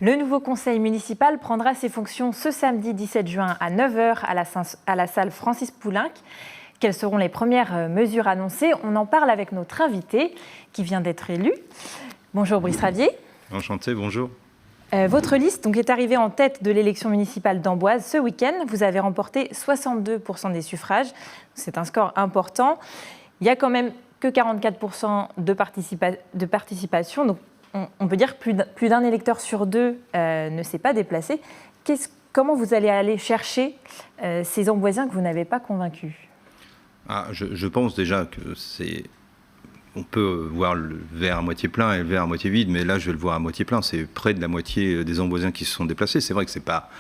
Le nouveau conseil municipal prendra ses fonctions ce samedi 17 juin à 9 h à la salle Francis Poulenc. Quelles seront les premières mesures annoncées? On en parle avec notre invité qui vient d'être élu. Bonjour Brice Ravier. Enchanté, bonjour. Votre liste est arrivée en tête de l'élection municipale d'Amboise ce week-end. Vous avez remporté 62% des suffrages. C'est un score important. Il n'y a quand même que 44% de participation. Donc on peut dire que plus d'un électeur sur deux ne s'est pas déplacé. Comment vous allez aller chercher ces Amboisiens que vous n'avez pas convaincus? Je pense déjà que c'est... On peut voir le verre à moitié plein et le verre à moitié vide, mais là, je vais le voir à moitié plein. C'est près de la moitié des Amboisiens qui se sont déplacés. C'est vrai que c'est pas...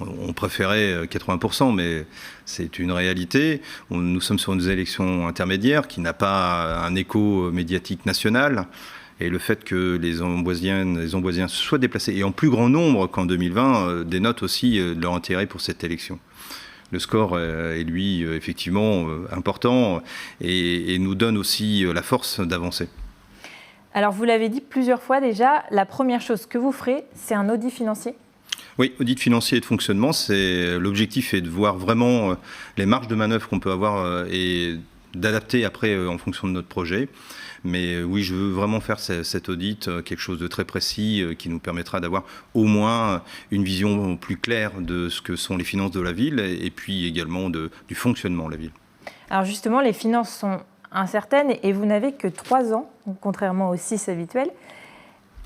On préférait 80%, mais c'est une réalité. Nous sommes sur une élection intermédiaire qui n'a pas un écho médiatique national. Et le fait que les Amboisiens soient déplacés, et en plus grand nombre qu'en 2020, dénote aussi leur intérêt pour cette élection. Le score est, lui, effectivement important et nous donne aussi la force d'avancer. Alors, vous l'avez dit plusieurs fois déjà, la première chose que vous ferez, c'est un audit financier? Oui, audit financier et de fonctionnement. L'objectif est de voir vraiment les marges de manœuvre qu'on peut avoir et d'adapter après en fonction de notre projet. Mais oui, je veux vraiment faire cet audit, quelque chose de très précis qui nous permettra d'avoir au moins une vision plus claire de ce que sont les finances de la ville et puis également du fonctionnement de la ville. Alors justement, les finances sont incertaines et vous n'avez que 3 ans, contrairement aux 6 habituels.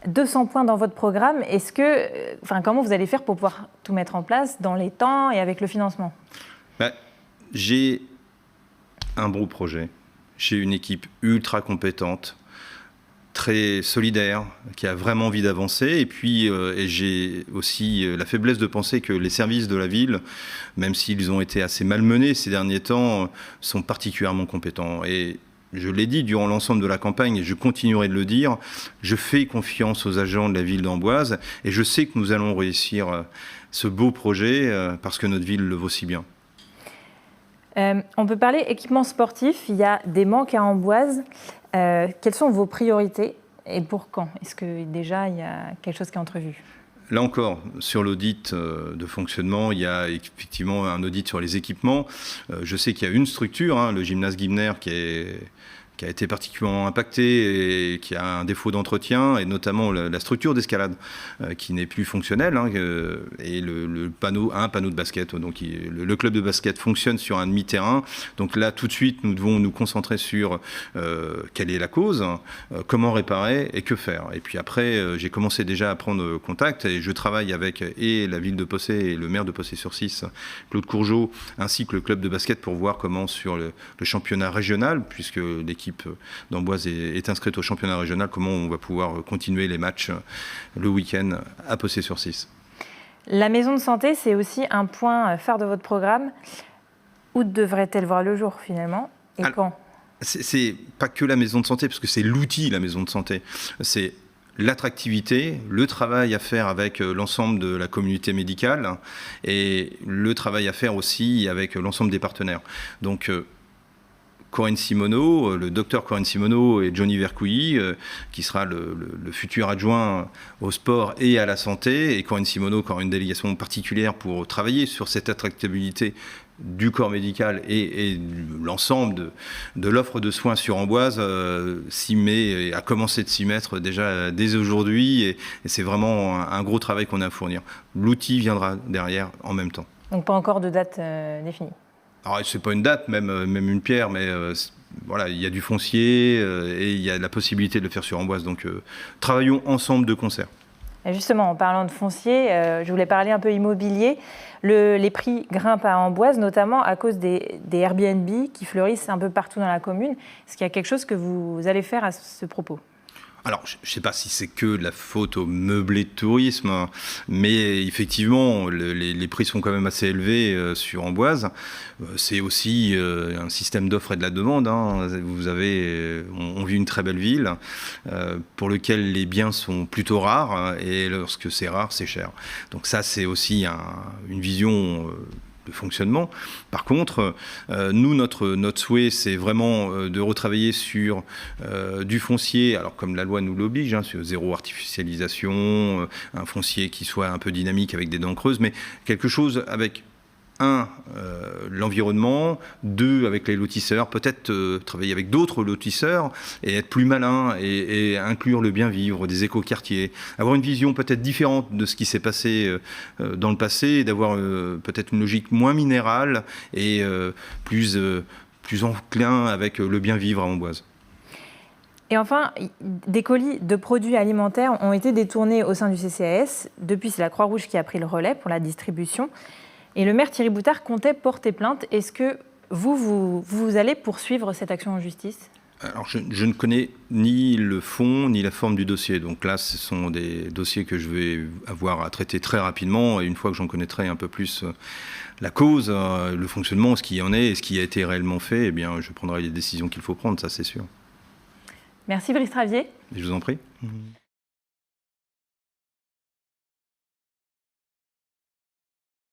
200 points dans votre programme. Comment vous allez faire pour pouvoir tout mettre en place dans les temps et avec le financement? J'ai un beau projet. J'ai une équipe ultra compétente, très solidaire, qui a vraiment envie d'avancer. Et puis, j'ai aussi la faiblesse de penser que les services de la ville, même s'ils ont été assez malmenés ces derniers temps, sont particulièrement compétents. Et je l'ai dit durant l'ensemble de la campagne, et je continuerai de le dire, je fais confiance aux agents de la ville d'Amboise, et je sais que nous allons réussir ce beau projet, parce que notre ville le vaut si bien. On peut parler équipement sportif. Il y a des manques à Amboise. Quelles sont vos priorités et pour quand? Est-ce que déjà il y a quelque chose qui est entrevu? Là encore, sur l'audit de fonctionnement, il y a effectivement un audit sur les équipements. Je sais qu'il y a une structure, le gymnase Gibner, qui a été particulièrement impacté et qui a un défaut d'entretien, et notamment la structure d'escalade qui n'est plus fonctionnelle, et un panneau de basket. Donc le club de basket fonctionne sur un demi-terrain. Donc là, tout de suite, nous devons nous concentrer sur quelle est la cause, comment réparer et que faire. Et puis après, j'ai commencé déjà à prendre contact et je travaille avec et la ville de Possé et le maire de Possé-sur-Cisse, Claude Courgeot, ainsi que le club de basket pour voir comment sur le championnat régional, puisque l'équipe d'Amboise est inscrite au championnat régional, comment on va pouvoir continuer les matchs le week-end à Possé-sur-Cisse. La maison de santé, c'est aussi un point phare de votre programme. Où devrait-elle voir le jour finalement et quand? C'est pas que la maison de santé, parce que c'est l'outil, la maison de santé. C'est l'attractivité, le travail à faire avec l'ensemble de la communauté médicale et le travail à faire aussi avec l'ensemble des partenaires. Donc, Corinne Simoneau, le docteur Corinne Simoneau et Johnny Vercouilly, qui sera le futur adjoint au sport et à la santé. Et Corinne Simoneau qui aura une délégation particulière pour travailler sur cette attractabilité du corps médical et l'ensemble de l'offre de soins sur Amboise s'y met et a commencé de s'y mettre déjà dès aujourd'hui. Et c'est vraiment un gros travail qu'on a à fournir. L'outil viendra derrière en même temps. Donc pas encore de date définie? Alors, c'est pas une date, même une pierre, mais voilà, il y a du foncier et il y a la possibilité de le faire sur Amboise. Donc, travaillons ensemble de concert. Et justement, en parlant de foncier, je voulais parler un peu immobilier. Les prix grimpent à Amboise, notamment à cause des Airbnb qui fleurissent un peu partout dans la commune. Est-ce qu'il y a quelque chose que vous allez faire à ce propos? Alors, je ne sais pas si c'est que de la faute au meublé de tourisme, mais effectivement, les prix sont quand même assez élevés sur Amboise. C'est aussi un système d'offre et de la demande. On vit une très belle ville pour laquelle les biens sont plutôt rares, et lorsque c'est rare, c'est cher. Donc ça, c'est aussi une vision fonctionnement. Par contre, nous, notre souhait, c'est vraiment de retravailler sur du foncier, alors comme la loi nous l'oblige, sur zéro artificialisation, un foncier qui soit un peu dynamique avec des dents creuses, mais quelque chose avec l'environnement, 2, avec les lotisseurs, peut-être travailler avec d'autres lotisseurs et être plus malin et inclure le bien vivre, des écoquartiers, avoir une vision peut-être différente de ce qui s'est passé dans le passé, et d'avoir peut-être une logique moins minérale et plus enclin avec le bien vivre à Amboise. Et enfin, des colis de produits alimentaires ont été détournés au sein du CCAS. Depuis, c'est la Croix-Rouge qui a pris le relais pour la distribution. Et le maire Thierry Boutard comptait porter plainte. Est-ce que vous allez poursuivre cette action en justice ? Alors, je ne connais ni le fond ni la forme du dossier. Donc là, ce sont des dossiers que je vais avoir à traiter très rapidement. Et une fois que j'en connaîtrai un peu plus la cause, le fonctionnement, ce qui en est et ce qui a été réellement fait, eh bien, je prendrai les décisions qu'il faut prendre, ça c'est sûr. Merci Brice Travier. Je vous en prie.